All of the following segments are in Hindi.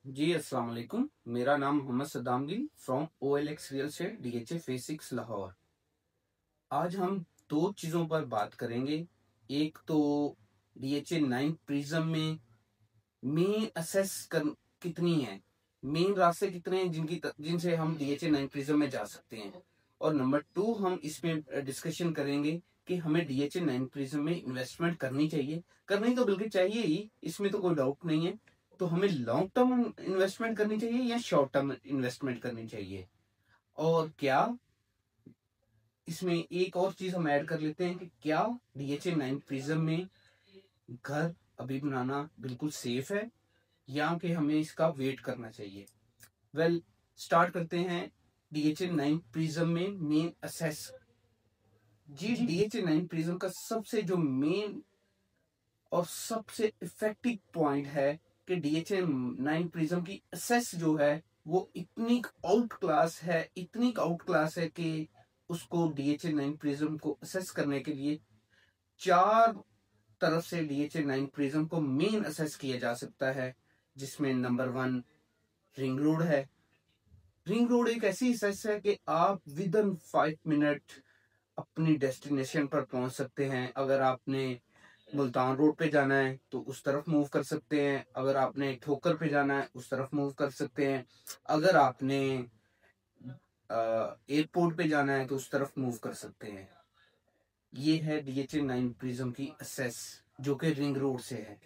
जी अस्सलाम वालेकुम। मेरा नाम Mohammad Saddam Gill from OLX real estate DHA phase 6 Lahore. आज हम दो चीज़ों पर बात करेंगे। एक तो DHA 9 प्रिज्म में मेन असेस कर कितनी है, मेन रास्ते कितने हैं जिनसे हम DHA 9 प्रिज्म में जा सकते हैं। और नंबर 2 हम इसमें डिस्कशन करेंगे कि हमें DHA 9 प्रिज्म में इन्वेस्टमेंट करनी चाहिए। करनी तो बिल्कुल चाहिए ही, इसमें तो कोई डाउट नहीं है। तो हमें लॉन्ग टर्म इन्वेस्टमेंट करनी चाहिए या शॉर्ट टर्म इन्वेस्टमेंट करनी चाहिए, और क्या इसमें एक और चीज हम ऐड कर लेते हैं कि क्या DHA 9 प्रिज्म में घर अभी बनाना बिल्कुल सेफ है या कि हमें इसका वेट करना चाहिए। स्टार्ट करते हैं DHA 9 प्रिज्म में मेन असेस। जी, DHA 9 प्रिज्म का सबसे जो मेन और सबसे इफेक्टिव पॉइंट है कि DHA 9 प्रिज्म की असेस जो है वो इतनी आउट क्लास है, इतनी आउट क्लास है कि उसको DHA 9 प्रिज्म को असेस करने के लिए चार तरफ से DHA 9 प्रिज्म को मेन असेस किया जा सकता है। जिसमें नंबर 1 रिंग रोड है। रिंग रोड एक ऐसी असेस है कि आप विद इन 5 मिनट अपनी डेस्टिनेशन पर पहुंच सकते हैं। अगर आपने मुल्तान रोड पे जाना है तो उस तरफ मूव कर सकते हैं, अगर आपने ठोकर पे जाना है उस तरफ मूव कर सकते हैं, अगर आपने एयरपोर्ट पे जाना है तो उस तरफ मूव कर सकते हैं। ये है DHA 9 प्रिज्म की असेस जो कि रिंग रोड से है।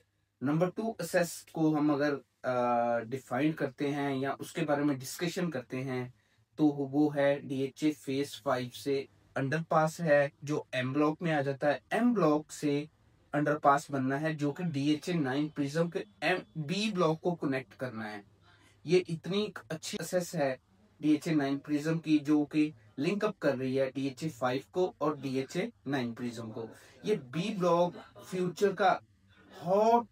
नंबर 2 असेस को हम अगर डिफाइन करते हैं या उसके बारे में डिस्कशन करते हैं तो वो है DHA फेज 5 से अंडरपास है जो एम ब्लॉक में आ जाता है। एम ब्लॉक से अंडरपास बनना है जो कि DHA 9 प्रिज्म के एम बी ब्लॉक को कनेक्ट करना है। ये इतनी अच्छी असेस है DHA 9 प्रिज्म की जो कि लिंक अप कर रही है DHA 5 को और DHA 9 प्रिज्म को। ये बी ब्लॉक फ्यूचर का हॉट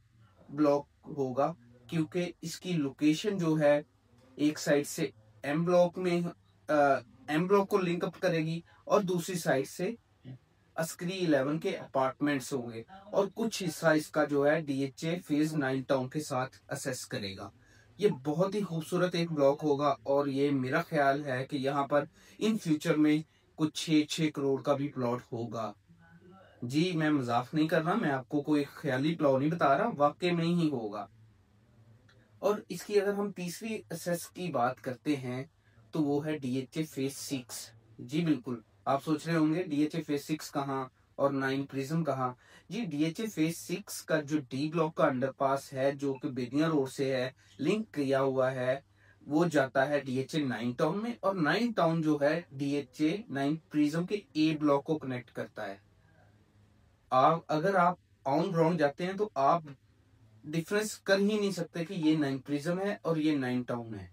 ब्लॉक होगा क्योंकि इसकी लोकेशन जो है एक साइड से एम ब्लॉक में एम ब्लॉक को लिंक अप करेगी और दूसरी साइड से अस्करी 11 के अपार्टमेंट्स होंगे और कुछ हिस्सा इसका जो है DHA फेज 9 टाउन के साथ असेस करेगा। ये बहुत ही खूबसूरत एक ब्लॉक होगा और ये मेरा ख्याल है कि यहाँ पर इन फ्यूचर में कुछ 6 करोड़ का भी प्लॉट होगा। जी, मैं मजाक नहीं कर रहा, मैं आपको कोई ख्याली प्लॉट नहीं बता रहा, वाकई में ही होगा। और इसकी अगर हम तीसरी असेस की बात करते हैं तो वो है DHA फेज 6। जी बिल्कुल, आप सोच रहे होंगे DHA फेज 6 कहाँ और 9 प्रिज्म कहाँ। जी, DHA फेज 6 का जो डी ब्लॉक का अंडरपास है जो कि बेदिया रोड से है लिंक किया हुआ है, वो जाता है DHA 9 टाउन में और 9 टाउन जो है DHA 9 प्रिज्म के ए ब्लॉक को कनेक्ट करता है। अगर आप ऑन ग्राउंड जाते हैं तो आप डिफरेंस कर ही नहीं सकते कि ये 9 प्रिज्म है और ये 9 टाउन है।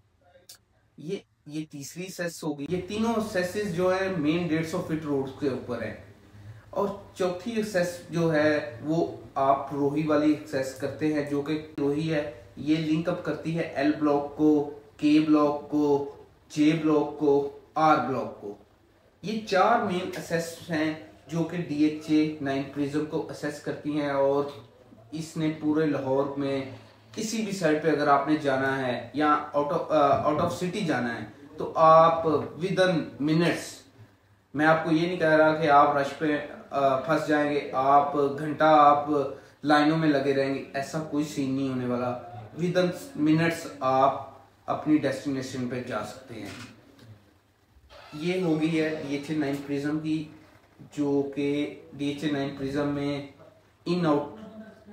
ये तीसरी सेस होगी। ये तीनों सेसेस जो है मेन 150 फीट रोड के ऊपर है। और चौथी सेस जो है वो आप रोही वाली सेस करते हैं जो कि रोही है, ये लिंक अप करती है एल ब्लॉक को, के ब्लॉक को, जे ब्लॉक को, आर ब्लॉक को। ये चार मेन असेस हैं जो कि DHA 9 प्रिज्म को असेस करती हैं और इसने पूरे लाहौर में किसी भी साइड पे अगर आपने जाना है या आउट ऑफ सिटी जाना है तो आप विद इन मिनट्स, मैं आपको ये नहीं कह रहा कि आप रश पे फंस जाएंगे, आप घंटा आप लाइनों में लगे रहेंगे, ऐसा कोई सीन नहीं होने वाला। विद इन मिनट्स आप अपनी डेस्टिनेशन पे जा सकते हैं। ये हो गई है DHA 9 प्रिज्म की, जो कि DHA 9 प्रिज्म में इन आउट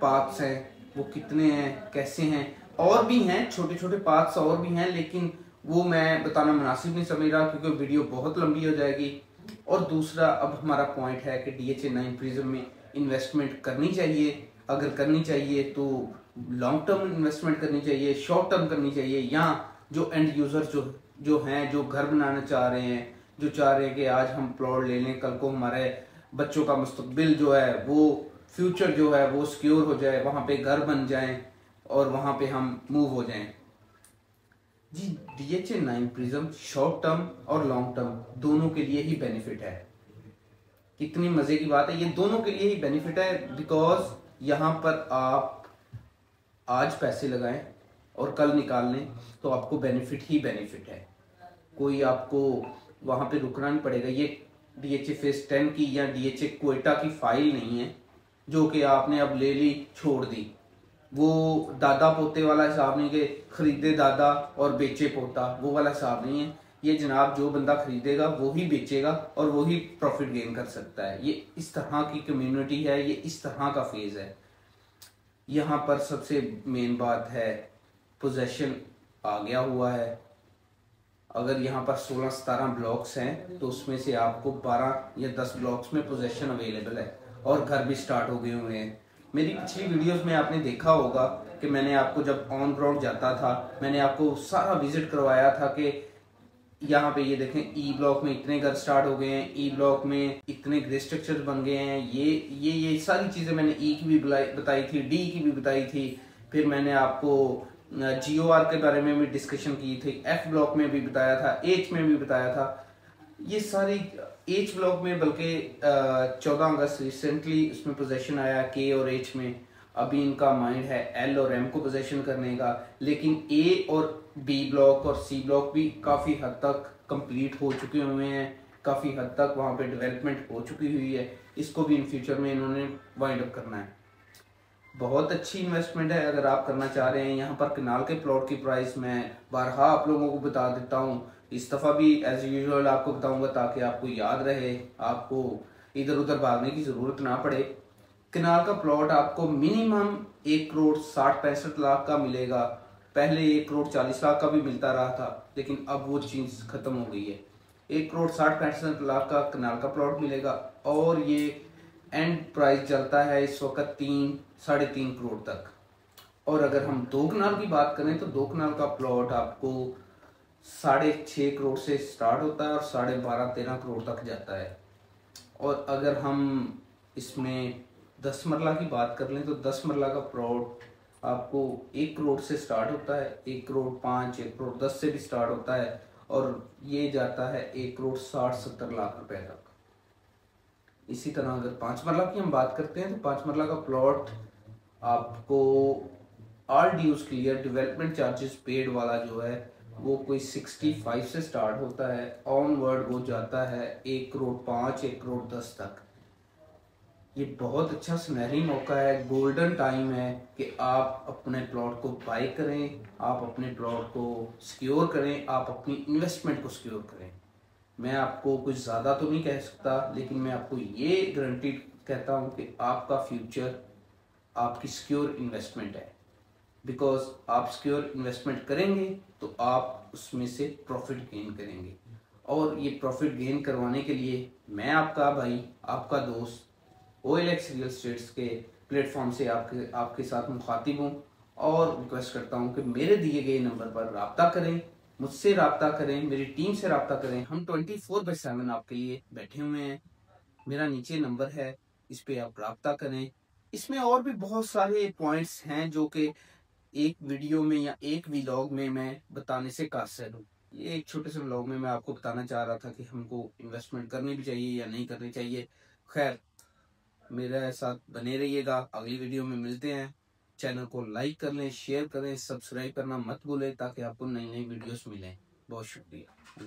पाथ्स हैं वो कितने हैं, कैसे हैं। और भी हैं छोटे छोटे पाथ्स और भी हैं, लेकिन वो मैं बताना मुनासिब नहीं समझ रहा क्योंकि वीडियो बहुत लंबी हो जाएगी। और दूसरा अब हमारा पॉइंट है कि DHA 9 प्रिज्म में इन्वेस्टमेंट करनी चाहिए। अगर करनी चाहिए तो लॉन्ग टर्म इन्वेस्टमेंट करनी चाहिए, शॉर्ट टर्म करनी चाहिए, या जो एंड यूजर जो हैं, जो घर बनाना चाह रहे हैं, जो चाह रहे हैं कि आज हम प्लॉट ले लें, कल को हमारे बच्चों का मुस्तकबिल जो है वो फ्यूचर जो है वो सिक्योर हो जाए, वहां पे घर बन जाए और वहां पे हम मूव हो जाएं। जी, DHA 9 प्रिज्म शॉर्ट टर्म और लॉन्ग टर्म दोनों के लिए ही बेनिफिट है। कितनी मजे की बात है, ये दोनों के लिए ही बेनिफिट है बिकॉज यहाँ पर आप आज पैसे लगाएं और कल निकाल लें तो आपको बेनिफिट ही बेनिफिट है। कोई आपको वहाँ पे रुकना नहीं पड़ेगा। ये DHA फेज 10 की या DHA क्वेटा की फाइल नहीं है जो कि आपने अब ले ली छोड़ दी। वो दादा पोते वाला हिसाब नहीं कि खरीदे दादा और बेचे पोता, वो वाला हिसाब नहीं है। ये जनाब जो बंदा खरीदेगा वो ही बेचेगा और वो ही प्रॉफिट गेन कर सकता है। ये इस तरह की कम्युनिटी है, ये इस तरह का फेज है। यहाँ पर सबसे मेन बात है पोजेशन आ गया हुआ है। अगर यहाँ पर 16-17 ब्लॉक्स हैं तो उसमें से आपको 12 या 10 ब्लॉक्स में पोजेशन अवेलेबल है और घर भी स्टार्ट हो गए हुए हैं। मेरी पिछली वीडियोस में आपने देखा होगा कि मैंने आपको जब ऑन ग्राउंड जाता था मैंने आपको सारा विजिट करवाया था कि यहाँ पे ये देखें ई ब्लॉक में इतने घर स्टार्ट हो गए हैं, ई ब्लॉक में इतने ग्रे स्ट्रक्चर बन गए हैं। ये सारी चीजें मैंने ई की भी बताई थी, डी की भी बताई थी। फिर मैंने आपको GOR के बारे में भी डिस्कशन की थी, F ब्लॉक में भी बताया था, H में भी बताया था। ये सारी H ब्लॉक में बल्कि 14 अगस्त रिसेंटली उसमें पोजेशन आया K और H में। अभी इनका माइंड है L और M को पोजेशन करने का, लेकिन A और B ब्लॉक और C ब्लॉक भी काफ़ी हद तक कंप्लीट हो चुके हुए हैं, काफ़ी हद तक वहाँ पे डेवलपमेंट हो चुकी हुई है। इसको भी इन फ्यूचर में इन्होंने वाइंड अप करना है। बहुत अच्छी इन्वेस्टमेंट है अगर आप करना चाह रहे हैं। यहाँ पर कनाल के प्लॉट की प्राइस मैं बारहा आप लोगों को बता देता हूँ, इस दफ़ा भी एज यूजुअल आपको बताऊंगा ताकि आपको याद रहे, आपको इधर उधर भागने की ज़रूरत ना पड़े। कनाल का प्लॉट आपको मिनिमम 1,60,65 लाख का मिलेगा। पहले 1,40,40 लाख का भी मिलता रहा था, लेकिन अब वो चीज़ ख़त्म हो गई है। 1,60,65 लाख का कनाल का प्लॉट मिलेगा और ये एंड प्राइस चलता है इस वक्त 3-3.5 करोड़ तक। और अगर हम 2 कनाल की बात करें तो 2 कनाल का प्लॉट आपको 6.5 करोड़ से स्टार्ट होता है और 12.5-13 करोड़ तक जाता है। और अगर हम इसमें 10 मरला की बात कर लें तो 10 मरला का प्लॉट आपको 1 करोड़ से स्टार्ट होता है, 1 करोड़ 5, 1 करोड़ 10 से भी स्टार्ट होता है और ये जाता है 1 करोड़ 60-70 लाख रुपए तक। इसी तरह अगर 5 मरला की हम बात करते हैं तो 5 मरला का प्लॉट आपको all dues clear development charges paid वाला जो है वो कोई 65 से स्टार्ट होता है, ऑनवर्ड वो जाता है 1 करोड़ 5, 1 करोड़ 10 तक। ये बहुत अच्छा सुनहरी मौका है, गोल्डन टाइम है कि आप अपने प्लॉट को बाय करें, आप अपने प्लॉट को सिक्योर करें, आप अपनी इन्वेस्टमेंट को सिक्योर करें। मैं आपको कुछ ज़्यादा तो नहीं कह सकता, लेकिन मैं आपको ये गारंटीड कहता हूँ कि आपका फ्यूचर आपकी सिक्योर इन्वेस्टमेंट है। बिकॉज आप सिक्योर इन्वेस्टमेंट करेंगे तो आप उसमें से प्रॉफिट गेन करेंगे। और ये प्रॉफिट गेन करवाने के लिए मैं आपका भाई, आपका दोस्त OLX रियल एस्टेट्स के प्लेटफॉर्म से आपके साथ मुखातिब हूँ और रिक्वेस्ट करता हूँ कि मेरे दिए गए नंबर पर राब्ता करें, मुझसे राब्ता करें, मेरी टीम से राब्ता करें। हम 24/7 आपके लिए बैठे हुए हैं। मेरा नीचे नंबर है, इस पे आप राब्ता करें। इसमें और भी बहुत सारे पॉइंट्स हैं जो कि एक वीडियो में या एक व्लॉग में मैं बताने से कासिर हूँ। ये एक छोटे से व्लॉग में मैं आपको बताना चाह रहा था कि हमको इन्वेस्टमेंट करनी भी चाहिए या नहीं करनी चाहिए। खैर, मेरे साथ बने रहिएगा, अगली वीडियो में मिलते हैं। चैनल को लाइक कर लें, शेयर करें, सब्सक्राइब करना मत भूलें ताकि आपको नई नई वीडियोस मिलें। बहुत शुक्रिया।